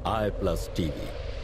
i+TV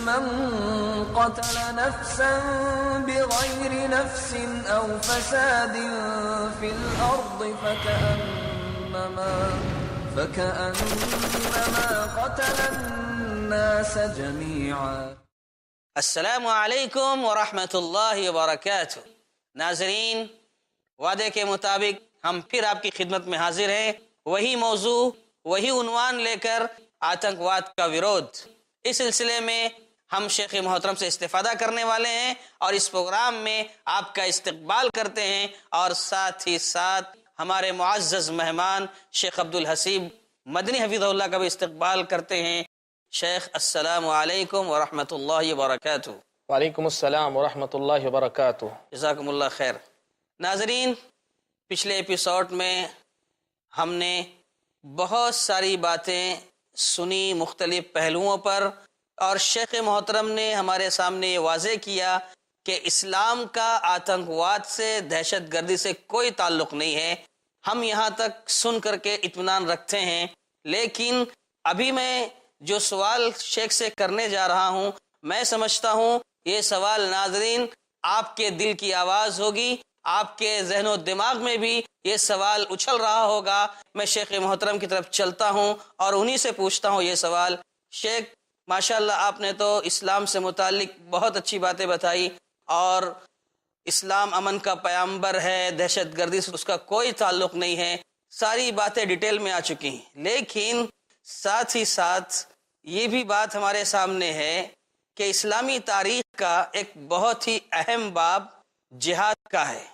من قتل نفسا بغير نفس أو فساد في الأرض فكأنما قتل الناس جميعا۔ السلام علیکم ورحمۃ اللہ وبرکاتہ۔ ناظرین، وعدے کے مطابق ہم پھر آپ کی خدمت میں حاضر ہیں، وہی موضوع، وہی عنوان لے کر، آتنکواد کا ورودھ۔ اس سلسلے میں ہم شیخ محترم سے استفادہ کرنے والے ہیں اور اس پروگرام میں آپ کا استقبال کرتے ہیں، اور ساتھ ہی ساتھ ہمارے معزز مہمان شیخ عبدالحسیب مدنی حفظہ اللہ کا بھی استقبال کرتے ہیں۔ شیخ، السلام علیکم ورحمۃ اللہ وبرکاتہ۔ وعلیکم السلام ورحمۃ اللہ وبرکاتہ۔ جزاکم اللہ خیر۔ ناظرین، پچھلے ایپیسوڈ میں ہم نے بہت ساری باتیں سنی مختلف پہلوؤں پر، اور شیخ محترم نے ہمارے سامنے یہ واضح کیا کہ اسلام کا آتنکواد سے، دہشت گردی سے کوئی تعلق نہیں ہے۔ ہم یہاں تک سن کر کے اطمینان رکھتے ہیں، لیکن ابھی میں جو سوال شیخ سے کرنے جا رہا ہوں، میں سمجھتا ہوں یہ سوال ناظرین آپ کے دل کی آواز ہوگی، آپ کے ذہن و دماغ میں بھی یہ سوال اچھل رہا ہوگا۔ میں شیخ محترم کی طرف چلتا ہوں اور انہی سے پوچھتا ہوں یہ سوال۔ شیخ، ماشاءاللہ آپ نے تو اسلام سے متعلق بہت اچھی باتیں بتائی، اور اسلام امن کا پیامبر ہے، دہشت گردی سے اس کا کوئی تعلق نہیں ہے، ساری باتیں ڈیٹیل میں آ چکی ہیں، لیکن ساتھ ہی ساتھ یہ بھی بات ہمارے سامنے ہے کہ اسلامی تاریخ کا ایک بہت ہی اہم باب جہاد کا ہے،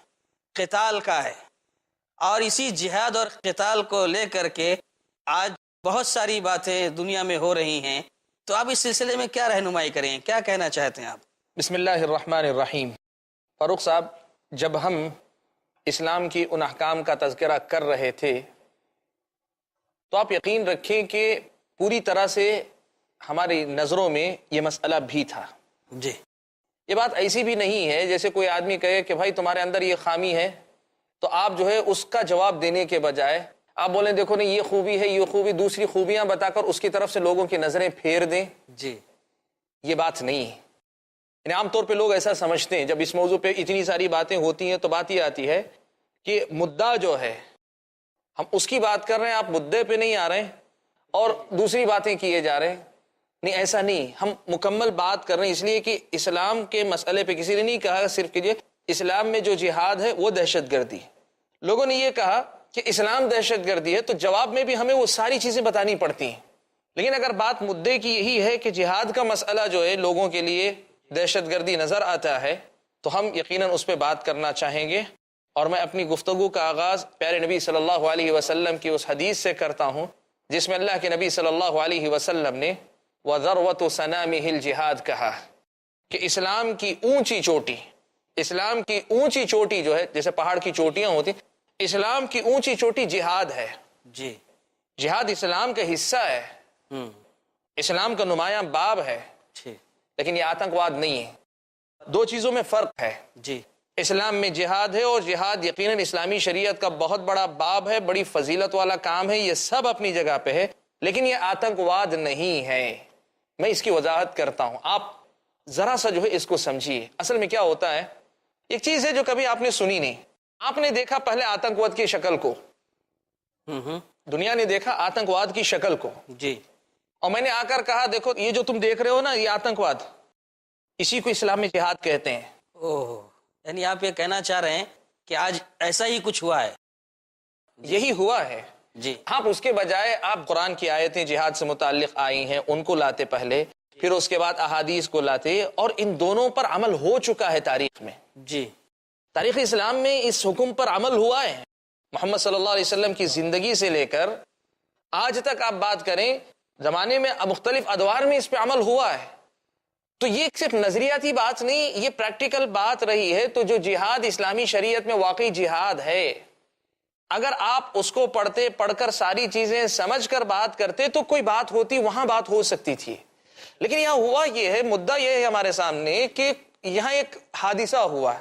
قتال کا ہے، اور اسی جہاد اور قتال کو لے کر کے آج بہت ساری باتیں دنیا میں ہو رہی ہیں۔ تو آپ اس سلسلے میں کیا رہنمائی کریں، کیا کہنا چاہتے ہیں آپ؟ بسم اللہ الرحمن الرحیم۔ فاروق صاحب، جب ہم اسلام کی ان احکام کا تذکرہ کر رہے تھے تو آپ یقین رکھیں کہ پوری طرح سے ہماری نظروں میں یہ مسئلہ بھی تھا۔ جی، یہ بات ایسی بھی نہیں ہے جیسے کوئی آدمی کہے کہ بھائی تمہارے اندر یہ خامی ہے، تو آپ جو ہے اس کا جواب دینے کے بجائے آپ بولیں دیکھو نہیں یہ خوبی ہے، یہ خوبی، دوسری خوبیاں بتا کر اس کی طرف سے لوگوں کی نظریں پھیر دیں۔ جی، یہ بات نہیں ہے۔ یعنی عام طور پہ لوگ ایسا سمجھتے ہیں، جب اس موضوع پہ اتنی ساری باتیں ہوتی ہیں تو بات یہ آتی ہے کہ مدعا جو ہے ہم اس کی بات کر رہے ہیں، آپ مدعے پہ نہیں آ رہے ہیں اور دوسری باتیں کیے جا رہے ہیں۔ نہیں، ایسا نہیں، ہم مکمل بات کر رہے ہیں، اس لیے کہ اسلام کے مسئلے پہ کسی نے نہیں کہا صرف کہ اسلام میں جو جہاد ہے وہ دہشت گردی ہے۔ لوگوں نے یہ کہا کہ اسلام دہشت گردی ہے، تو جواب میں بھی ہمیں وہ ساری چیزیں بتانی پڑتی ہیں۔ لیکن اگر بات مدعے کی یہی ہے کہ جہاد کا مسئلہ جو ہے لوگوں کے لیے دہشت گردی نظر آتا ہے، تو ہم یقیناً اس پہ بات کرنا چاہیں گے، اور میں اپنی گفتگو کا آغاز پیارے نبی صلی اللہ علیہ وسلم کی اس حدیث سے کرتا ہوں جس میں اللہ کے نبی صلی اللہ علیہ وسلم نے وَذَرْوَةُ سَنَامِهِ الْجِهَادِ کہا کہ اسلام کی اونچی چوٹی، اسلام کی اونچی چوٹی جو ہے، جیسے پہاڑ کی چوٹیاں ہوتی، اسلام کی اونچی چوٹی جہاد ہے۔ جی، جہاد اسلام کا حصہ ہے، اسلام کا نمایاں باب ہے، لیکن یہ آتنکواد نہیں ہے۔ دو چیزوں میں فرق ہے۔ جی، اسلام میں جہاد ہے، اور جہاد یقیناً اسلامی شریعت کا بہت بڑا باب ہے، بڑی فضیلت والا کام ہے، یہ سب اپنی جگہ پہ ہے، لیکن یہ آتنکواد نہیں ہے۔ میں اس کی وضاحت کرتا ہوں، آپ ذرا سا جو ہے اس کو سمجھیے۔ اصل میں کیا ہوتا ہے، ایک چیز ہے جو کبھی آپ نے سنی نہیں۔ آپ نے دیکھا پہلے آتنکواد کی شکل کو، دنیا نے دیکھا آتنکواد کی شکل کو، جی، اور میں نے آ کر کہا دیکھو یہ جو تم دیکھ رہے ہو نا، یہ آتنکواد، اسی کو اسلام میں جہاد کہتے ہیں۔ اوہ، یعنی آپ یہ کہنا چاہ رہے ہیں کہ آج ایسا ہی کچھ ہوا ہے؟ یہی ہوا ہے۔ جی، آپ اس کے بجائے آپ قرآن کی آیتیں جہاد سے متعلق آئی ہیں ان کو لاتے پہلے، پھر اس کے بعد احادیث کو لاتے، اور ان دونوں پر عمل ہو چکا ہے تاریخ میں۔ جی، تاریخ اسلام میں اس حکم پر عمل ہوا ہے۔ محمد صلی اللہ علیہ وسلم کی زندگی سے لے کر آج تک آپ بات کریں، زمانے میں مختلف ادوار میں اس پہ عمل ہوا ہے۔ تو یہ صرف نظریاتی بات نہیں، یہ پریکٹیکل بات رہی ہے۔ تو جو جہاد اسلامی شریعت میں واقعی جہاد ہے، اگر آپ اس کو پڑھ کر ساری چیزیں سمجھ کر بات کرتے تو کوئی بات ہوتی، وہاں بات ہو سکتی تھی، لیکن یہاں ہوا یہ ہے، مدعا یہ ہے ہمارے سامنے کہ یہاں ایک حادثہ ہوا،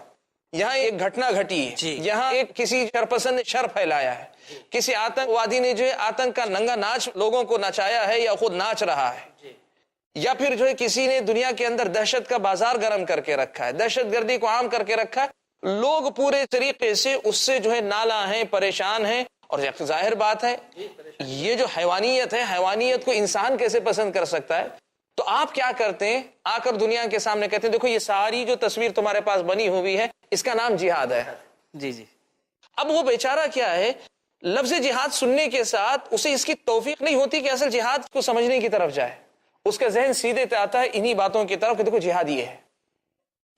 یہاں ایک گھٹنا گھٹی ہے، یہاں ایک کسی شرپسند نے شر پھیلایا ہے، کسی آتنکوادی نے جو ہے آتنک کا ننگا ناچ لوگوں کو نچایا ہے یا خود ناچ رہا ہے، یا پھر جو ہے کسی نے دنیا کے اندر دہشت کا بازار گرم کر کے رکھا ہے، دہشت گردی کو عام کر کے رکھا ہے، لوگ پورے طریقے سے اس سے جو ہے نالاں ہیں، پریشان ہیں. اور ظاہر بات ہے یہ جو حیوانیت ہے، حیوانیت کو انسان کیسے پسند کر سکتا ہے؟ تو آپ کیا کرتے ہیں؟ آ کر دنیا کے سامنے کہتے ہیں دیکھو یہ ساری جو تصویر تمہارے پاس بنی ہوئی ہے اس کا نام جہاد ہے. جی جی. اب وہ بیچارہ کیا ہے، لفظ جہاد سننے کے ساتھ اسے اس کی توفیق نہیں ہوتی کہ اصل جہاد کو سمجھنے کی طرف جائے، اس کا ذہن سیدھے آتا ہے انہی باتوں کی طرف کہ دیکھو جہاد یہ ہے.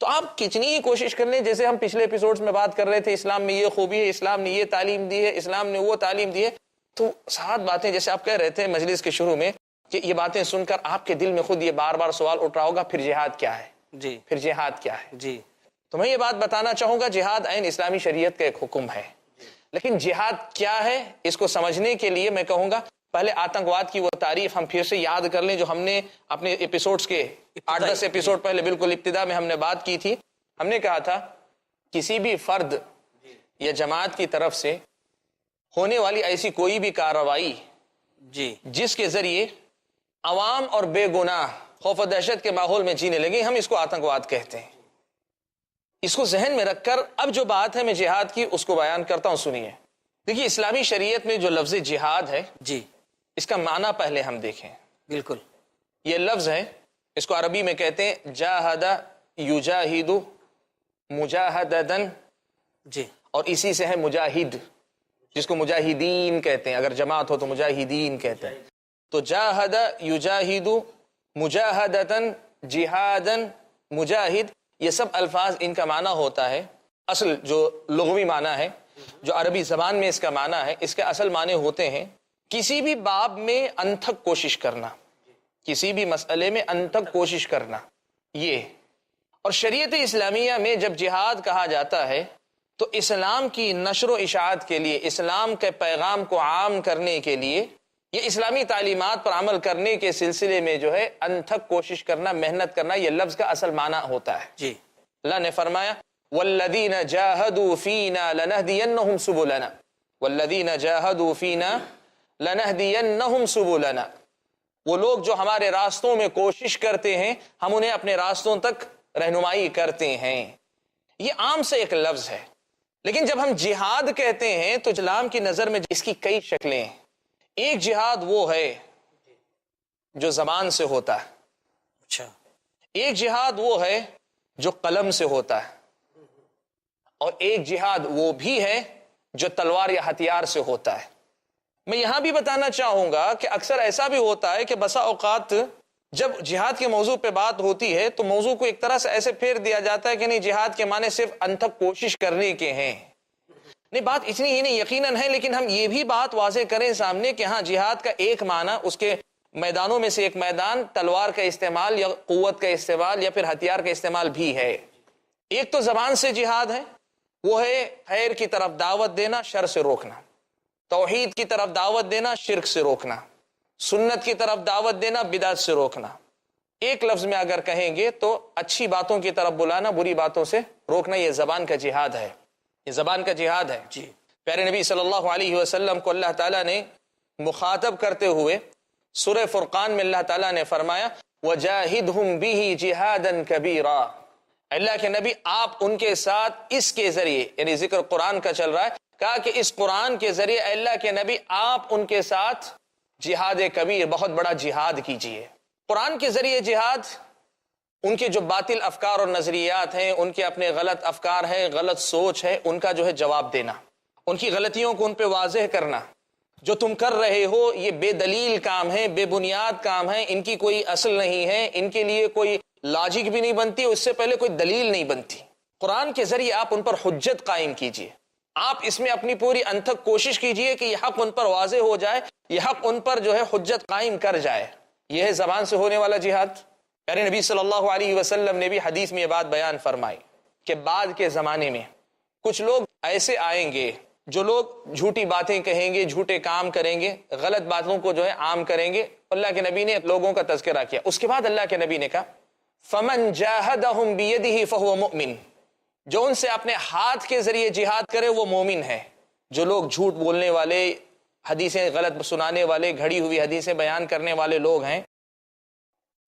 تو آپ کتنی ہی کوشش کر لیں، جیسے ہم پچھلے ایپیسوڈز میں بات کر رہے تھے اسلام میں یہ خوبی ہے، اسلام نے یہ تعلیم دی ہے، اسلام نے وہ تعلیم دی ہے، تو 7 باتیں جیسے آپ کہہ رہے تھے مجلس کے شروع میں کہ یہ باتیں سن کر آپ کے دل میں خود یہ بار بار سوال اٹھ رہا ہوگا پھر جہاد کیا ہے؟ جی پھر جہاد کیا ہے؟ جی. تو میں یہ بات بتانا چاہوں گا جہاد عین اسلامی شریعت کا ایک حکم ہے، لیکن جہاد کیا ہے اس کو سمجھنے کے لیے میں کہوں گا پہلے آتنکواد کی وہ تعریف ہم پھر سے یاد کر لیں جو ہم نے اپنے ایپیسوڈز کے 8-10 ایپیسوڈ پہلے بالکل ابتدا میں ہم نے بات کی تھی. ہم نے کہا تھا کسی بھی فرد یا جماعت کی طرف سے ہونے والی ایسی کوئی بھی کارروائی جی جس کے ذریعے عوام اور بے گناہ خوف و دہشت کے ماحول میں جینے لگے، ہم اس کو آتنکواد کہتے ہیں. اس کو ذہن میں رکھ کر اب جو بات ہے میں جہاد کی اس کو بیان کرتا ہوں. سنیے. دیکھیے اسلامی شریعت میں جو لفظ جہاد ہے جی اس کا معنی پہلے ہم دیکھیں. بالکل. یہ لفظ ہے، اس کو عربی میں کہتے ہیں جاہد یجاہد مجاہدتن، جی اور اسی سے ہے مجاہد جس کو مجاہدین کہتے ہیں، اگر جماعت ہو تو مجاہدین کہتے ہیں. تو جاہد یجاہد مجاہدتن جہادن مجاہد، یہ سب الفاظ ان کا معنی ہوتا ہے، اصل جو لغوی معنی ہے جو عربی زبان میں اس کا معنی ہے، اس کے اصل معنی ہوتے ہیں کسی بھی باب میں انتھک کوشش کرنا، کسی بھی مسئلے میں انتھک کوشش کرنا. یہ اور شریعت اسلامیہ میں جب جہاد کہا جاتا ہے تو اسلام کی نشر و اشاعت کے لیے، اسلام کے پیغام کو عام کرنے کے لیے، یہ اسلامی تعلیمات پر عمل کرنے کے سلسلے میں جو ہے انتھک کوشش کرنا، محنت کرنا، یہ لفظ کا اصل معنی ہوتا ہے. جی. اللہ نے فرمایا والذین جاہدوا فینا لنہدینہم سبلنا، والذین جاہدوا فینا لنہدینہم سبلنا، وہ لوگ جو ہمارے راستوں میں کوشش کرتے ہیں ہم انہیں اپنے راستوں تک رہنمائی کرتے ہیں. یہ عام سے ایک لفظ ہے، لیکن جب ہم جہاد کہتے ہیں تو اسلام کی نظر میں اس کی کئی شکلیں ہیں. ایک جہاد وہ ہے جو زبان سے ہوتا ہے، اچھا. ایک جہاد وہ ہے جو قلم سے ہوتا ہے، اور ایک جہاد وہ بھی ہے جو تلوار یا ہتھیار سے ہوتا ہے. میں یہاں بھی بتانا چاہوں گا کہ اکثر ایسا بھی ہوتا ہے کہ بسا اوقات جب جہاد کے موضوع پہ بات ہوتی ہے تو موضوع کو ایک طرح سے ایسے پھیر دیا جاتا ہے کہ نہیں جہاد کے معنی صرف انتھک کوشش کرنے کے ہیں. نہیں، بات اتنی ہی نہیں یقیناً ہے، لیکن ہم یہ بھی بات واضح کریں سامنے کہ ہاں جہاد کا ایک معنی، اس کے میدانوں میں سے ایک میدان تلوار کا استعمال یا قوت کا استعمال یا پھر ہتھیار کا استعمال بھی ہے. ایک تو زبان سے جہاد ہے، وہ ہے خیر کی طرف دعوت دینا، شر سے روکنا، توحید کی طرف دعوت دینا، شرک سے روکنا، سنت کی طرف دعوت دینا، بدعت سے روکنا. ایک لفظ میں اگر کہیں گے تو اچھی باتوں کی طرف بلانا، بری باتوں سے روکنا، یہ زبان کا جہاد ہے، یہ زبان کا جہاد ہے. جی. پیارے نبی صلی اللہ علیہ وسلم کو اللہ تعالیٰ نے مخاطب کرتے ہوئے سورہ فرقان میں اللہ تعالیٰ نے فرمایا وَجَاهِدْهُمْ بِهِ جِهَادًا كَبِيرًا. اللہ کے نبی آپ ان کے ساتھ اس کے ذریعے، یعنی ذکر قرآن کا چل رہا ہے، کہا کہ اس قرآن کے ذریعے اللہ کے نبی آپ ان کے ساتھ جہاد کبیر، بہت بڑا جہاد کیجئے. قرآن کے ذریعے جہاد ان کے جو باطل افکار اور نظریات ہیں، ان کے اپنے غلط افکار ہیں، غلط سوچ ہے، ان کا جو ہے جواب دینا، ان کی غلطیوں کو ان پہ واضح کرنا. جو تم کر رہے ہو یہ بے دلیل کام ہے، بے بنیاد کام ہے، ان کی کوئی اصل نہیں ہے، ان کے لیے کوئی لاجک بھی نہیں بنتی، اس سے پہلے کوئی دلیل نہیں بنتی. قرآن کے ذریعے آپ ان پر حجت قائم کیجئے، آپ اس میں اپنی پوری انتھک کوشش کیجئے کہ یہ حق ان پر واضح ہو جائے، یہ حق ان پر جو ہے حجت قائم کر جائے. یہ ہے زبان سے ہونے والا جہاد. پیارے نبی صلی اللہ علیہ وسلم نے بھی حدیث میں یہ بات بیان فرمائی کہ بعد کے زمانے میں کچھ لوگ ایسے آئیں گے جو لوگ جھوٹی باتیں کہیں گے، جھوٹے کام کریں گے، غلط باتوں کو جو ہے عام کریں گے. اللہ کے نبی نے لوگوں کا تذکرہ کیا. اس کے بعد اللہ کے نبی نے کہا فَمَنْ جَاهَدَهُمْ بِيَدِهِ فَهُوَ مُؤْمِنٌ، جو ان سے اپنے ہاتھ کے ذریعے جہاد کرے وہ مومن ہے. جو لوگ جھوٹ بولنے والے، حدیثیں غلط سنانے والے، گھڑی ہوئی حدیثیں بیان کرنے والے لوگ ہیں،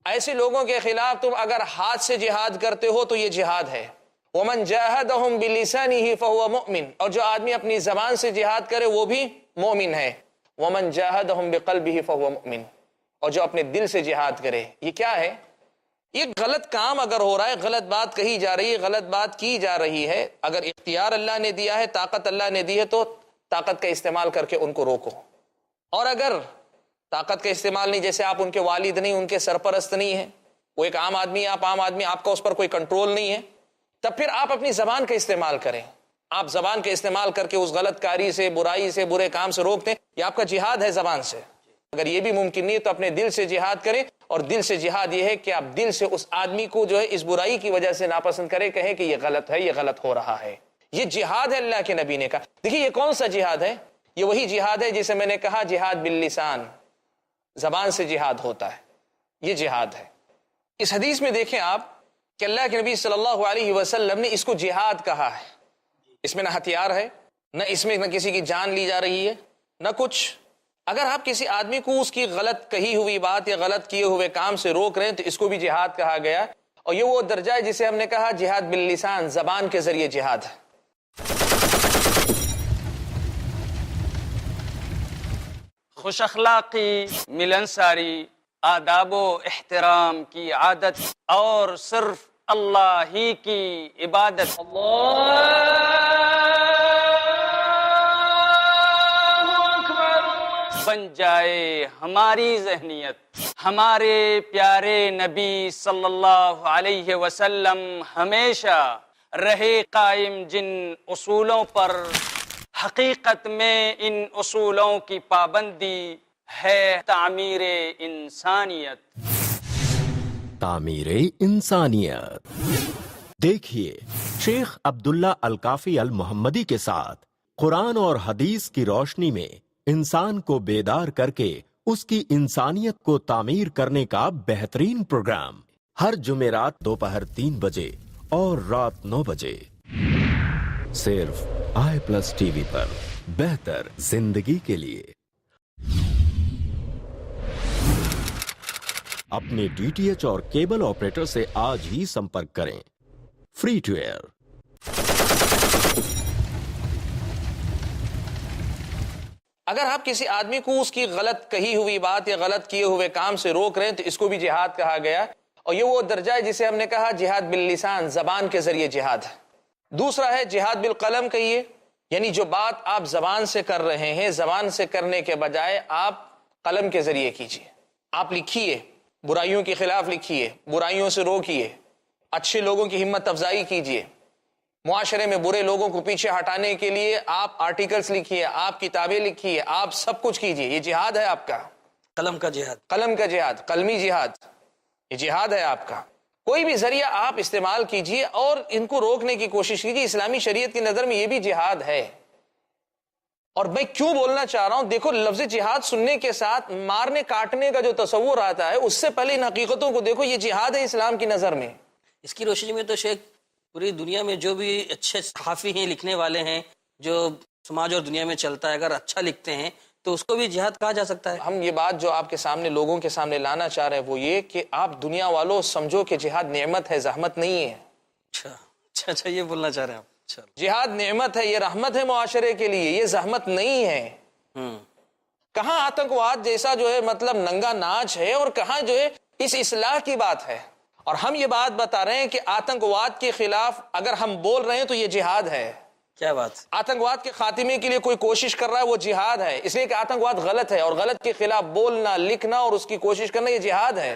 ایسے لوگوں کے خلاف تم اگر ہاتھ سے جہاد کرتے ہو تو یہ جہاد ہے. وَمَنْ جَاهَدَهُمْ بِلِسَانِهِ فَهُوَ مُؤْمِنٌ، اور جو آدمی اپنی زبان سے جہاد کرے وہ بھی مومن ہے. وَمَنْ جَاهَدَهُمْ بِقَلْبِهِ فَهُوَ مُؤْمِنٌ، اور جو اپنے دل سے جہاد کرے. یہ کیا ہے؟ یہ غلط کام اگر ہو رہا ہے، غلط بات کہی جا رہی ہے، غلط بات کی جا رہی ہے، اگر اختیار اللہ نے دیا ہے، طاقت اللہ نے دی ہے، تو طاقت کا استعمال کر کے ان کو روکو. اور اگر طاقت کا استعمال نہیں، جیسے آپ ان کے والد نہیں، ان کے سرپرست نہیں ہیں، وہ ایک عام آدمی، آپ عام آدمی، آپ کا اس پر کوئی کنٹرول نہیں ہے، تب پھر آپ اپنی زبان کا استعمال کریں. آپ زبان کا استعمال کر کے اس غلط کاری سے، برائی سے، برے کام سے روکتے ہیں، یہ آپ کا جہاد ہے زبان سے. اگر یہ بھی ممکن نہیں تو اپنے دل سے جہاد کریں. اور دل سے جہاد یہ ہے کہ آپ دل سے اس آدمی کو جو ہے اس برائی کی وجہ سے ناپسند کریں، کہیں کہ یہ غلط ہے، یہ غلط ہو رہا ہے. یہ جہاد ہے اللہ کے نبی نے کہا. دیکھیے یہ کون سا جہاد ہے؟ یہ وہی جہاد ہے جسے میں نے کہا جہاد باللسان، زبان سے جہاد ہوتا ہے، یہ جہاد ہے. اس حدیث میں دیکھیں آپ کہ اللہ کے نبی صلی اللہ علیہ وسلم نے اس کو جہاد کہا ہے. اس میں نہ ہتھیار ہے، نہ اس میں نہ کسی کی جان لی جا رہی ہے، نہ کچھ. اگر آپ کسی آدمی کو اس کی غلط کہی ہوئی بات یا غلط کیے ہوئے کام سے روک رہے ہیں تو اس کو بھی جہاد کہا گیا. اور یہ وہ درجہ ہے جسے ہم نے کہا جہاد باللسان، زبان کے ذریعے جہاد ہے. خوش اخلاقی، ملنساری، آداب و احترام کی عادت اور صرف اللہ ہی کی عبادت. بن جائے ہماری ذہنیت. ہمارے پیارے نبی صلی اللہ علیہ وسلم ہمیشہ رہے قائم جن اصولوں پر، حقیقت میں ان اصولوں کی پابندی ہے تعمیر انسانیت. تعمیر انسانیت. دیکھیے شیخ عبداللہ الکافی المحمدی کے ساتھ قرآن اور حدیث کی روشنی میں انسان کو بیدار کر کے اس کی انسانیت کو تعمیر کرنے کا بہترین پروگرام، ہر جمعرات دوپہر 3 بجے اور رات 9 بجے صرف i+ ٹی وی پر. بہتر زندگی کے لیے اپنے DTH اور کیبل آپریٹر سے آج ہی سمپرک کریں. Free to air. اگر آپ کسی آدمی کو اس کی غلط کہی ہوئی بات یا غلط کیے ہوئے کام سے روک رہے ہیں تو اس کو بھی جہاد کہا گیا. اور یہ وہ درجہ ہے جسے ہم نے کہا جہاد باللسان، زبان کے ذریعے جہاد ہے. دوسرا ہے جہاد بالقلم. کہیے یعنی جو بات آپ زبان سے کر رہے ہیں، زبان سے کرنے کے بجائے آپ قلم کے ذریعے کیجیے. آپ لکھیے، برائیوں کے خلاف لکھیے، برائیوں سے روکیے، اچھے لوگوں کی ہمت افزائی کیجیے. معاشرے میں برے لوگوں کو پیچھے ہٹانے کے لیے آپ آرٹیکلز لکھیے، آپ کتابیں لکھیے، آپ سب کچھ کیجیے. یہ جہاد ہے آپ کا، قلم کا جہاد. قلم کا جہاد، قلمی جہاد، یہ جہاد ہے آپ کا. کوئی بھی ذریعہ آپ استعمال کیجیے اور ان کو روکنے کی کوشش کیجیے. اسلامی شریعت کی نظر میں یہ بھی جہاد ہے. اور میں کیوں بولنا چاہ رہا ہوں، دیکھو لفظ جہاد سننے کے ساتھ مارنے کاٹنے کا جو تصور آتا ہے، اس سے پہلے ان حقیقتوں کو دیکھو. یہ جہاد ہے اسلام کی نظر میں. اس کی روشنی میں تو شیخ پوری دنیا میں جو بھی اچھے صحافی ہیں، لکھنے والے ہیں، جو سماج اور دنیا میں چلتا ہے، اگر اچھا لکھتے ہیں تو اس کو بھی جہاد کہا جا سکتا ہے. ہم یہ بات جو آپ کے سامنے، لوگوں کے سامنے لانا چاہ رہے ہیں وہ یہ کہ آپ دنیا والوں سمجھو کہ جہاد نعمت ہے، زحمت نہیں ہے. اچھا یہ بولنا چاہ رہے ہیں آپ. جہاد نعمت ہے، یہ رحمت ہے معاشرے کے لیے، یہ زحمت نہیں ہے. کہاں آتنکواد جیسا جو ہے مطلب ننگا ناچ ہے، اور کہاں جو ہے اس اصلاح کی بات ہے. اور ہم یہ بات بتا رہے ہیں کہ آتنکواد کے خلاف اگر ہم بول رہے ہیں تو یہ جہاد ہے. کیا بات؟ آتنکواد کے خاتمے کے لیے کوئی کوشش کر رہا ہے وہ جہاد ہے، اس لیے کہ آتنکواد غلط ہے، اور غلط کے خلاف بولنا، لکھنا اور اس کی کوشش کرنا یہ جہاد ہے.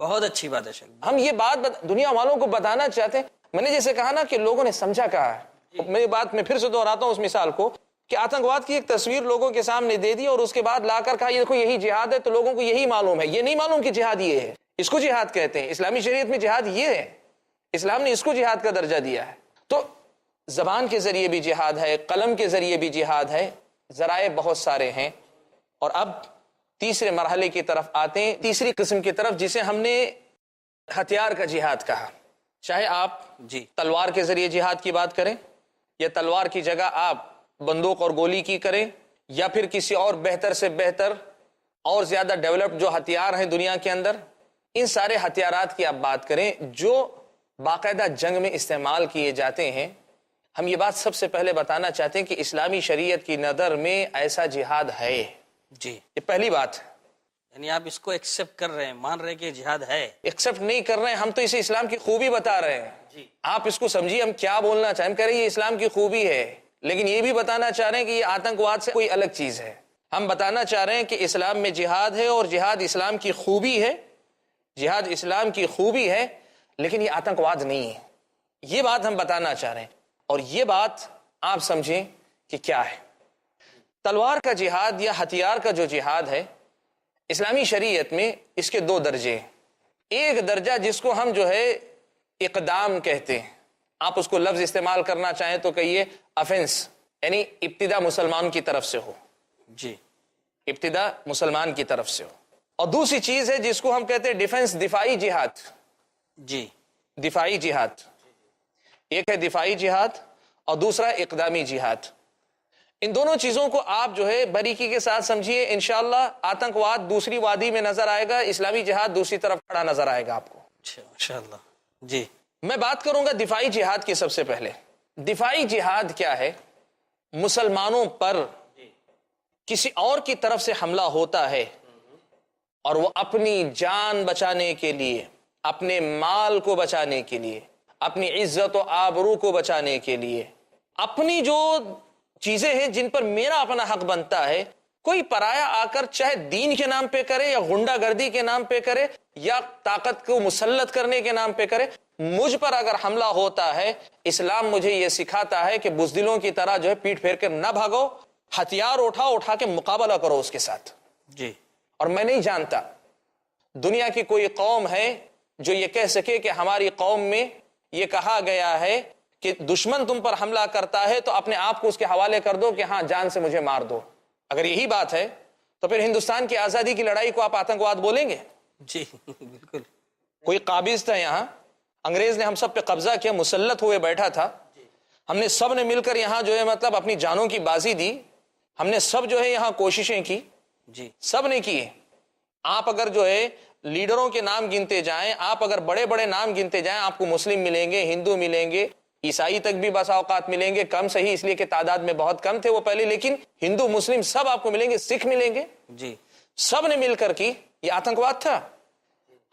بہت اچھی بات ہے شیخ. ہم یہ بات دنیا والوں کو بتانا چاہتے ہیں. میں نے جیسے کہا نا کہ لوگوں نے سمجھا کہا ہے. میری بات میں پھر سے دہراتا ہوں اس مثال کو کہ آتنکواد کی ایک تصویر لوگوں کے سامنے دے دی اور اس کے بعد لا کر کہا یہ دیکھو یہی جہاد ہے، تو لوگوں کو یہی معلوم ہے. یہ نہیں معلوم کہ جہاد یہ ہے. اس کو جہاد کہتے ہیں. اسلامی شریعت میں جہاد یہ ہے، اسلام نے اس کو جہاد کا درجہ دیا ہے. تو زبان کے ذریعے بھی جہاد ہے، قلم کے ذریعے بھی جہاد ہے. ذرائع بہت سارے ہیں. اور اب تیسرے مرحلے کی طرف آتے ہیں، تیسری قسم کی طرف، جسے ہم نے ہتھیار کا جہاد کہا. چاہے آپ جی تلوار کے ذریعے جہاد کی بات کریں یا تلوار کی جگہ آپ بندوق اور گولی کی کریں یا پھر کسی اور بہتر سے بہتر اور زیادہ ڈیولپڈ جو ہتھیار ہیں دنیا کے اندر، ان سارے ہتھیارات کی آپ بات کریں جو باقاعدہ جنگ میں استعمال کیے جاتے ہیں، ہم یہ بات سب سے پہلے بتانا چاہتے ہیں کہ اسلامی شریعت کی نظر میں ایسا جہاد ہے. جی، یہ پہلی بات ہے. یعنی آپ اس کو ایکسپٹ کر رہے ہیں، مان رہے ہیں کہ جہاد ہے. ایکسپٹ نہیں کر رہے ہیں، ہم تو اسے اسلام کی خوبی بتا رہے ہیں. آپ اس کو سمجھیے ہم کیا بولنا چاہیں. ہم کہہ رہے ہیں یہ اسلام کی خوبی ہے، لیکن یہ بھی بتانا چاہ رہے ہیں کہ یہ آتنکواد سے کوئی الگ چیز ہے. ہم بتانا چاہ رہے ہیں کہ اسلام میں جہاد ہے اور جہاد اسلام کی خوبی ہے، جہاد اسلام کی خوبی ہے، لیکن یہ آتنکواد نہیں ہے. یہ بات ہم بتانا چاہ رہے ہیں. اور یہ بات آپ سمجھیں کہ کیا ہے. تلوار کا جہاد یا ہتھیار کا جو جہاد ہے اسلامی شریعت میں اس کے دو درجے ہیں. ایک درجہ جس کو ہم جو ہے اقدام کہتے ہیں، آپ اس کو لفظ استعمال کرنا چاہیں تو کہیے افینس، یعنی ابتدا مسلمان کی طرف سے ہو. جی، ابتدا مسلمان کی طرف سے ہو. اور دوسری چیز ہے جس کو ہم کہتے ہیں ڈیفنس، دفاعی جہاد. جی، دفاعی جہاد، ایک ہے دفاعی جہاد اور دوسرا اقدامی جہاد. ان دونوں چیزوں کو آپ جو ہے باریکی کے ساتھ سمجھیے. انشاءاللہ آتنکواد دوسری وادی میں نظر آئے گا، اسلامی جہاد دوسری طرف کھڑا نظر آئے گا آپ کو. اچھا، ماشاءاللہ. جی، میں بات کروں گا دفاعی جہاد کی. سب سے پہلے دفاعی جہاد کیا ہے؟ مسلمانوں پر کسی اور کی طرف سے حملہ ہوتا ہے اور وہ اپنی جان بچانے کے لیے، اپنے مال کو بچانے کے لیے، اپنی عزت و آبرو کو بچانے کے لیے، اپنی جو چیزیں ہیں جن پر میرا اپنا حق بنتا ہے، کوئی پرایا آ کر چاہے دین کے نام پہ کرے یا غنڈہ گردی کے نام پہ کرے یا طاقت کو مسلط کرنے کے نام پہ کرے، مجھ پر اگر حملہ ہوتا ہے، اسلام مجھے یہ سکھاتا ہے کہ بزدلوں کی طرح جو ہے پیٹ پھیر کے نہ بھاگو، ہتھیار اٹھا کے مقابلہ کرو اس کے ساتھ. جی. اور میں نہیں جانتا دنیا کی کوئی قوم ہے جو یہ کہہ سکے کہ ہماری قوم میں یہ کہا گیا ہے کہ دشمن تم پر حملہ کرتا ہے تو اپنے آپ کو اس کے حوالے کر دو کہ ہاں جان سے مجھے مار دو. اگر یہی بات ہے تو پھر ہندوستان کی آزادی کی لڑائی کو آپ آتنکواد بولیں گے؟ جی بالکل. کوئی قابض تھا یہاں، انگریز نے ہم سب پہ قبضہ کیا، مسلط ہوئے بیٹھا تھا، ہم نے سب نے مل کر یہاں جو ہے مطلب اپنی جانوں کی بازی دی، ہم نے سب جو ہے یہاں کوششیں کی، جی سب نے کی. آپ اگر جو ہے لیڈروں کے نام گنتے جائیں، آپ اگر بڑے بڑے نام گنتے جائیں، آپ کو مسلم ملیں گے، ہندو ملیں گے، عیسائی تک بھی بسا اوقات ملیں گے، کم صحیح اس لیے کہ تعداد میں بہت کم تھے وہ پہلے، لیکن ہندو مسلم سب آپ کو ملیں گے، سکھ ملیں گے. جی سب نے مل کر کی. یہ آتنکواد تھا.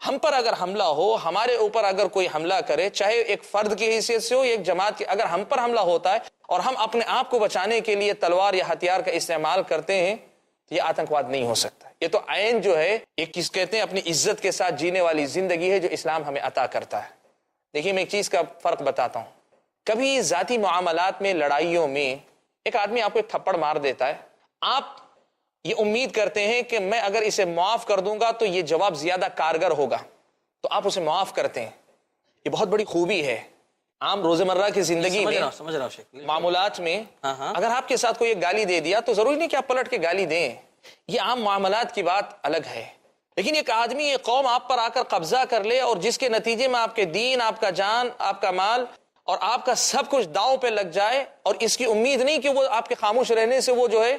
ہم پر اگر حملہ ہو، ہمارے اوپر اگر کوئی حملہ کرے، چاہے ایک فرد کی حیثیت سے ہو، ایک جماعت کی، اگر ہم پر حملہ ہوتا ہے اور ہم اپنے آپ کو بچانے کے لیے تلوار یا ہتھیار کا استعمال کرتے ہیں تو یہ آتنکواد نہیں ہو سکتا. یہ تو عین جو ہے ایک کس کہتے ہیں اپنی عزت کے ساتھ جینے والی زندگی ہے جو اسلام ہمیں عطا کرتا ہے. دیکھیے میں ایک چیز کا فرق بتاتا ہوں. کبھی ذاتی معاملات میں، لڑائیوں میں ایک آدمی آپ کو ایک تھپڑ مار دیتا ہے، آپ یہ امید کرتے ہیں کہ میں اگر اسے معاف کر دوں گا تو یہ جواب زیادہ کارگر ہوگا، تو آپ اسے معاف کرتے ہیں. یہ بہت بڑی خوبی ہے. عام روزمرہ کی زندگی میں، سمجھ رہا ہوں شیخ. معاملات میں اگر آپ کے ساتھ کوئی ایک گالی دے دیا تو ضروری نہیں کہ آپ پلٹ کے گالی دیں، یہ عام معاملات کی بات الگ ہے. لیکن ایک آدمی، ایک قوم آپ پر آ کر قبضہ کر لے اور جس کے نتیجے میں آپ کے دین، آپ کا جان، آپ کا مال اور آپ کا سب کچھ داؤں پہ لگ جائے، اور اس کی امید نہیں کہ وہ آپ کے خاموش رہنے سے وہ جو ہے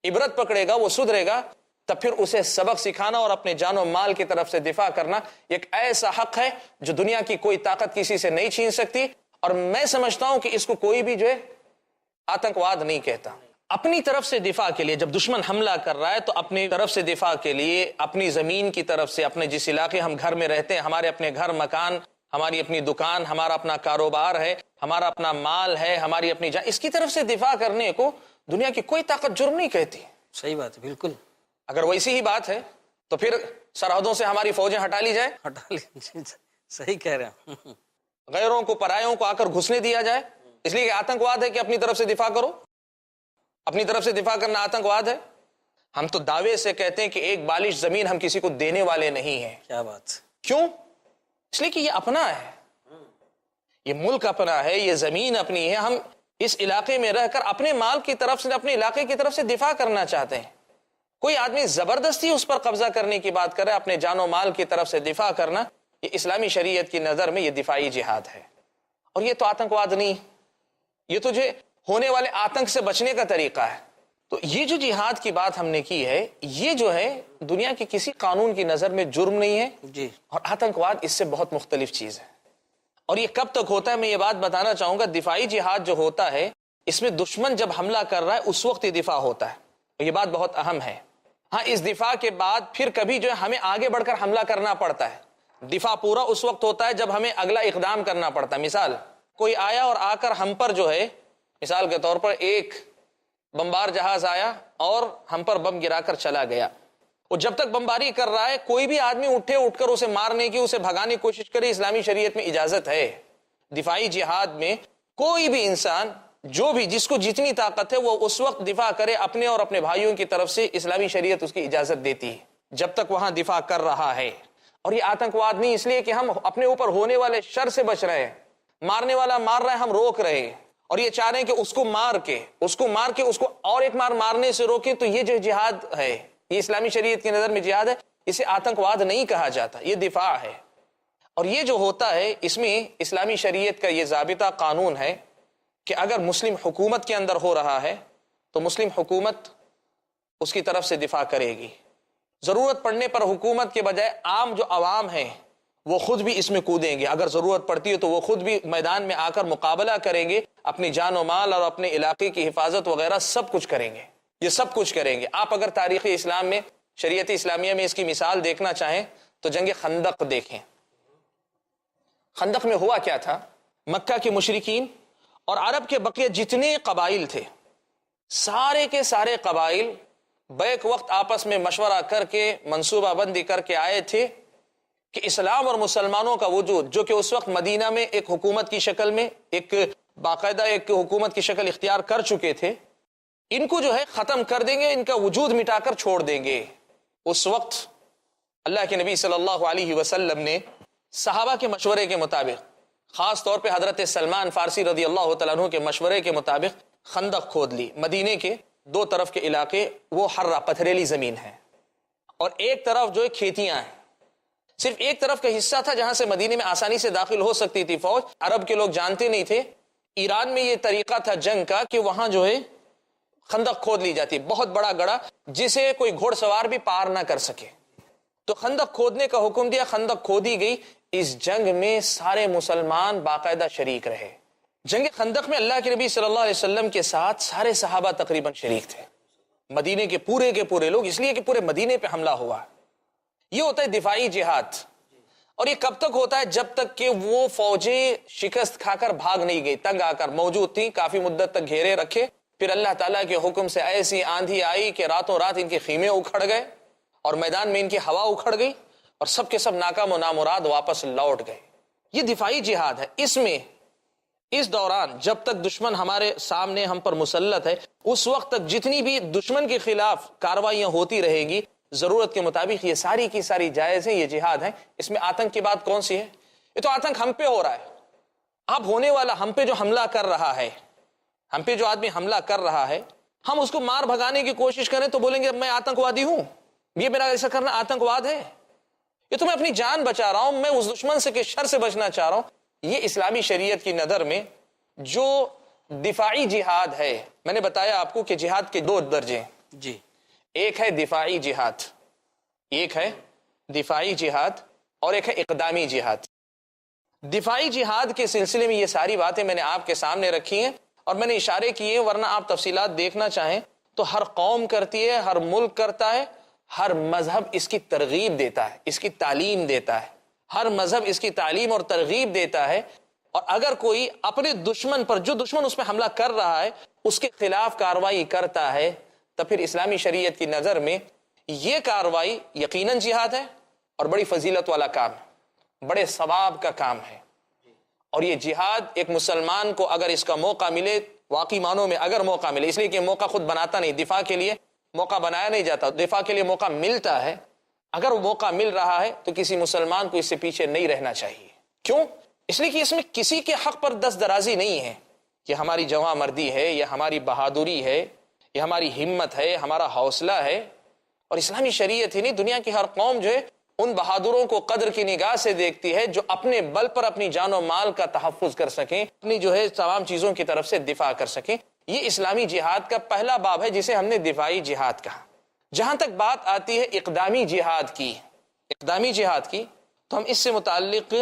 عبرت پکڑے گا، وہ سدھرے گا، تب پھر اسے سبق سکھانا اور اپنے جان و مال کی طرف سے دفاع کرنا ایک ایسا حق ہے جو دنیا کی کوئی طاقت کسی سے نہیں چھین سکتی. اور میں سمجھتا ہوں کہ اس کو کوئی بھی جو ہے آتنکواد نہیں کہتا. اپنی طرف سے دفاع کے لیے جب دشمن حملہ کر رہا ہے تو اپنی طرف سے دفاع کے لیے اپنی زمین کی طرف سے، اپنے جس علاقے ہم گھر میں رہتے ہیں، ہمارے اپنے گھر، مکان، ہماری اپنی دکان، ہمارا اپنا کاروبار ہے، ہمارا اپنا مال ہے، ہماری اپنی جان، اس کی طرف سے دفاع کرنے کو دنیا کی کوئی طاقت جرم نہیں کہتی. صحیح بات ہے، بالکل. اگر ویسی ہی بات ہے تو پھر سرحدوں سے ہماری فوجیں ہٹا لی جائے، ہٹا لیں. صحیح کہہ رہے ہیں. غیروں کو، پرایوں کو آ کر گھسنے دیا جائے، اس لیے کہ آتنکواد ہے کہ اپنی طرف سے دفاع کرو. اپنی طرف سے دفاع کرنا آتنکواد ہے. ہم تو دعوے سے کہتے ہیں کہ ایک بالش زمین ہم کسی کو دینے والے نہیں ہیں. کیا بات. کیوں؟ اس لیے کہ یہ اپنا ہے، یہ ملک اپنا ہے، یہ زمین اپنی ہے. ہم اس علاقے میں رہ کر اپنے مال کی طرف سے، اپنے علاقے کی طرف سے دفاع کرنا چاہتے ہیں. کوئی آدمی زبردستی اس پر قبضہ کرنے کی بات کرے، اپنے جان و مال کی طرف سے دفاع کرنا، یہ اسلامی شریعت کی نظر میں یہ دفاعی جہاد ہے، اور یہ تو آتنکواد نہیں، یہ تو جو ہونے والے آتنک سے بچنے کا طریقہ ہے۔ تو یہ جو جہاد کی بات ہم نے کی ہے، یہ جو ہے دنیا کے کسی قانون کی نظر میں جرم نہیں ہے، جی، اور آتنکواد اس سے بہت مختلف چیز ہے۔ اور یہ کب تک ہوتا ہے میں یہ بات بتانا چاہوں گا، دفاعی جہاد جو ہوتا ہے اس میں دشمن جب حملہ کر رہا ہے اس وقت یہ دفاع ہوتا ہے، اور یہ بات بہت اہم ہے۔ ہاں، اس دفاع کے بعد پھر کبھی جو ہے ہمیں آگے بڑھ کر حملہ کرنا پڑتا ہے۔ دفاع پورا اس وقت ہوتا ہے جب ہمیں اگلا اقدام کرنا پڑتا ہے۔ مثال، کوئی آیا اور آ کر ہم پر جو ہے، مثال کے طور پر ایک بمبار جہاز آیا اور ہم پر بم گرا کر چلا گیا، وہ جب تک بمباری کر رہا ہے کوئی بھی آدمی اٹھ کر اسے مارنے کی، اسے بھگانے کی کوشش کرے، اسلامی شریعت میں اجازت ہے۔ دفاعی جہاد میں کوئی بھی انسان جو بھی جس کو جتنی طاقت ہے وہ اس وقت دفاع کرے اپنے اور اپنے بھائیوں کی طرف سے، اسلامی شریعت اس کی اجازت دیتی ہے جب تک وہاں دفاع کر رہا ہے۔ اور یہ آتنکواد نہیں اس لیے کہ ہم اپنے اوپر ہونے والے شر سے بچ رہے ہیں، مارنے والا مار رہا ہے ہم روک رہے ہیں، اور یہ چاہ رہے ہیں کہ اس کو مار کے اس کو اور ایک مار مارنے سے روکیں، تو یہ جو جہاد ہے، یہ اسلامی شریعت کی نظر میں جہاد ہے، اسے آتنکواد نہیں کہا جاتا، یہ دفاع ہے۔ اور یہ جو ہوتا ہے اس میں اسلامی شریعت کا یہ ضابطہ قانون ہے کہ اگر مسلم حکومت کے اندر ہو رہا ہے تو مسلم حکومت اس کی طرف سے دفاع کرے گی، ضرورت پڑنے پر حکومت کے بجائے عام جو عوام ہیں وہ خود بھی اس میں کودیں گے، اگر ضرورت پڑتی ہے تو وہ خود بھی میدان میں آ کر مقابلہ کریں گے، اپنی جان و مال اور اپنے علاقے کی حفاظت وغیرہ سب کچھ کریں گے، یہ سب کچھ کریں گے۔ آپ اگر تاریخ اسلام میں، شریعت اسلامیہ میں اس کی مثال دیکھنا چاہیں تو جنگ خندق دیکھیں۔ خندق میں ہوا کیا تھا؟ مکہ کے مشرکین اور عرب کے بقیہ جتنے قبائل تھے، سارے کے سارے قبائل بیک وقت آپس میں مشورہ کر کے منصوبہ بندی کر کے آئے تھے کہ اسلام اور مسلمانوں کا وجود، جو کہ اس وقت مدینہ میں ایک حکومت کی شکل میں، ایک باقاعدہ ایک حکومت کی شکل اختیار کر چکے تھے، ان کو جو ہے ختم کر دیں گے، ان کا وجود مٹا کر چھوڑ دیں گے۔ اس وقت اللہ کے نبی صلی اللہ علیہ وسلم نے صحابہ کے مشورے کے مطابق، خاص طور پہ حضرت سلمان فارسی رضی اللہ تعالیٰ عنہ کے مشورے کے مطابق خندق کھود لی۔ مدینے کے دو طرف کے علاقے وہ حرہ پتھریلی زمین ہے، اور ایک طرف جو ہے کھیتیاں ہیں، صرف ایک طرف کا حصہ تھا جہاں سے مدینے میں آسانی سے داخل ہو سکتی تھی فوج۔ عرب کے لوگ جانتے نہیں تھے، ایران میں یہ طریقہ تھا جنگ کا کہ وہاں جو ہے خندق کھود لی جاتی، بہت بڑا گڑھا جسے کوئی گھوڑ سوار بھی پار نہ کر سکے، تو خندق کھودنے کا حکم دیا، خندق کھودی گئی۔ اس جنگ میں سارے مسلمان باقاعدہ شریک رہے۔ جنگ خندق میں اللہ کے نبی صلی اللہ علیہ وسلم کے ساتھ سارے صحابہ تقریباً شریک تھے، مدینے کے پورے لوگ، اس لیے کہ پورے مدینے پہ حملہ ہوا۔ یہ ہوتا ہے دفاعی جہاد، اور یہ کب تک ہوتا ہے؟ جب تک کہ وہ فوجیں شکست کھا کر بھاگ نہیں گئی، تنگ آ کر موجود تھیں، کافی مدت تک گھیرے رکھے، پھر اللہ تعالیٰ کے حکم سے ایسی آندھی آئی کہ راتوں رات ان کے خیمے اکھڑ گئے اور میدان میں ان کی ہوا اکھڑ گئی، اور سب کے سب ناکام و نامراد واپس لوٹ گئے۔ یہ دفاعی جہاد ہے۔ اس میں اس دوران جب تک دشمن ہمارے سامنے ہم پر مسلط ہے، اس وقت تک جتنی بھی دشمن کے خلاف کارروائیاں ہوتی رہیں گی، ضرورت کے مطابق یہ ساری کی ساری جائز ہیں، یہ جہاد ہیں۔ اس میں آتنک کی بات کون سی ہے؟ یہ تو آتنک ہم پہ ہو رہا ہے، اب ہونے والا ہم پہ جو حملہ کر رہا ہے، ہم پہ جو آدمی حملہ کر رہا ہے، ہم اس کو مار بھگانے کی کوشش کریں تو بولیں گے میں آتنکوادی ہوں، یہ میرا ایسا کرنا آتنکواد ہے، یہ تو میں اپنی جان بچا رہا ہوں، میں اس دشمن سے کے شر سے بچنا چاہ رہا ہوں۔ یہ اسلامی شریعت کی نظر میں جو دفاعی جہاد ہے، میں نے بتایا آپ کو کہ جہاد کے دو درجے، جی، ایک ہے دفاعی جہاد، ایک ہے دفاعی جہاد اور ایک ہے اقدامی جہاد۔ دفاعی جہاد کے سلسلے میں یہ ساری باتیں میں نے آپ کے سامنے رکھی ہیں اور میں نے اشارے کیے ہیں، ورنہ آپ تفصیلات دیکھنا چاہیں تو ہر قوم کرتی ہے، ہر ملک کرتا ہے، ہر مذہب اس کی ترغیب دیتا ہے، اس کی تعلیم دیتا ہے، ہر مذہب اس کی تعلیم اور ترغیب دیتا ہے۔ اور اگر کوئی اپنے دشمن پر، جو دشمن اس پہ حملہ کر رہا ہے، اس کے خلاف کارروائی کرتا ہے، تو پھر اسلامی شریعت کی نظر میں یہ کارروائی یقیناً جہاد ہے اور بڑی فضیلت والا کام ہے، بڑے ثواب کا کام ہے۔ اور یہ جہاد ایک مسلمان کو اگر اس کا موقع ملے، واقعی معنوں میں اگر موقع ملے، اس لیے کہ موقع خود بناتا نہیں، دفاع کے لیے موقع بنایا نہیں جاتا، دفاع کے لیے موقع ملتا ہے، اگر وہ موقع مل رہا ہے تو کسی مسلمان کو اس سے پیچھے نہیں رہنا چاہیے۔ کیوں؟ اس لیے کہ اس میں کسی کے حق پر دست درازی نہیں ہے، یہ ہماری جواں مردی ہے، یہ ہماری بہادری ہے، یہ ہماری ہمت ہے، ہمارا حوصلہ ہے۔ اور اسلامی شریعت ہی نہیں، دنیا کی ہر قوم جو ہے ان بہادروں کو قدر کی نگاہ سے دیکھتی ہے جو اپنے بل پر اپنی جان و مال کا تحفظ کر سکیں، اپنی جو ہے تمام چیزوں کی طرف سے دفاع کر سکیں۔ یہ اسلامی جہاد کا پہلا باب ہے جسے ہم نے دفاعی جہاد کہا۔ جہاں تک بات آتی ہے اقدامی جہاد کی، تو ہم اس سے متعلق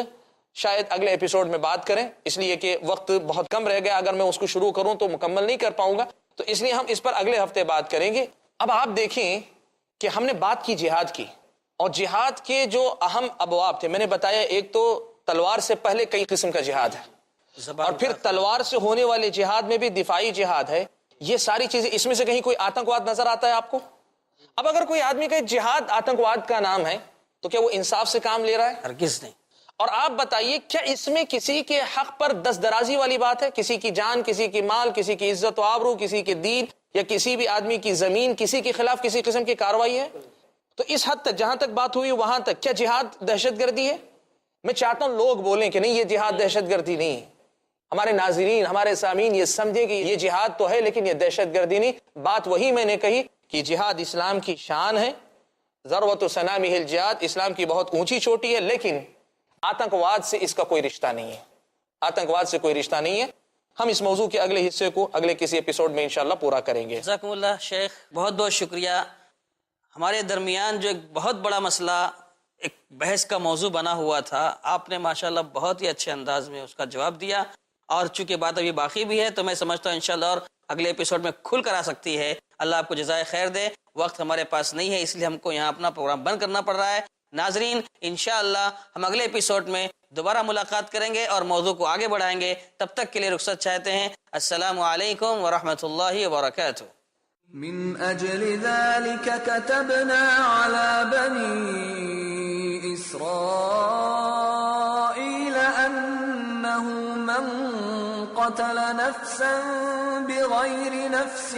شاید اگلے ایپیسوڈ میں بات کریں، اس لیے کہ وقت بہت کم رہ گیا، اگر میں اس کو شروع کروں تو مکمل نہیں کر پاؤں گا، تو اس لیے ہم اس پر اگلے ہفتے بات کریں گے۔ اب آپ دیکھیں کہ ہم نے بات کی جہاد کی، اور جہاد کے جو اہم ابواب تھے میں نے بتایا، ایک تو تلوار سے پہلے کئی قسم کا جہاد ہے، اور پھر تلوار سے ہونے والے جہاد میں بھی دفاعی جہاد ہے۔ یہ ساری چیزیں، اس میں سے کہیں کوئی آتنکواد نظر آتا ہے آپ کو؟ اب اگر کوئی آدمی کہے جہاد آتنکواد کا نام ہے تو کیا وہ انصاف سے کام لے رہا ہے؟ ہرگز نہیں۔ اور آپ بتائیے کیا اس میں کسی کے حق پر دست درازی والی بات ہے؟ کسی کی جان، کسی کی مال، کسی کی عزت و آبرو، کسی کے دین، یا کسی بھی آدمی کی زمین، کسی کے خلاف کسی قسم کی کارروائی ہے؟ تو اس حد تک جہاں تک بات ہوئی وہاں تک کیا جہاد دہشت گردی ہے؟ میں چاہتا ہوں لوگ بولیں کہ نہیں یہ جہاد دہشت گردی نہیں ہے۔ ہمارے ناظرین، ہمارے سامعین یہ سمجھیں کہ یہ جہاد تو ہے لیکن یہ دہشت گردی نہیں۔ بات وہی میں نے کہی کہ جہاد اسلام کی شان ہے، ذروۃ سنامہ الجہاد، اسلام کی بہت اونچی چوٹی ہے، لیکن آتنکواد سے اس کا کوئی رشتہ نہیں ہے، آتنکواد سے کوئی رشتہ نہیں ہے۔ ہم اس موضوع کے اگلے حصے کو اگلے کسی ایپیسوڈ میں انشاءاللہ پورا کریں گے۔ جزاکم اللہ شیخ، بہت بہت شکریہ۔ ہمارے درمیان جو ایک بہت بڑا مسئلہ، ایک بحث کا موضوع بنا ہوا تھا، آپ نے ماشاءاللہ بہت ہی اچھے انداز میں اس کا جواب دیا، اور چونکہ بات ابھی باقی بھی ہے تو میں سمجھتا ہوں انشاءاللہ اور اگلے ایپیسوڈ میں کھل کر آ سکتی ہے۔ اللہ آپ کو جزائے خیر دے۔ وقت ہمارے پاس نہیں ہے، اس لیے ہم کو یہاں اپنا پروگرام بند کرنا پڑ رہا ہے۔ ناظرین، انشاءاللہ ہم اگلے ایپیسوڈ میں دوبارہ ملاقات کریں گے اور موضوع کو آگے بڑھائیں گے۔ تب تک کے لیے رخصت چاہتے ہیں۔ السلام علیکم ورحمۃ اللہ وبرکاتہ۔ من أجل ذلك كتبنا على بني إسرائيل أنه من قتل نفسا بغير نفس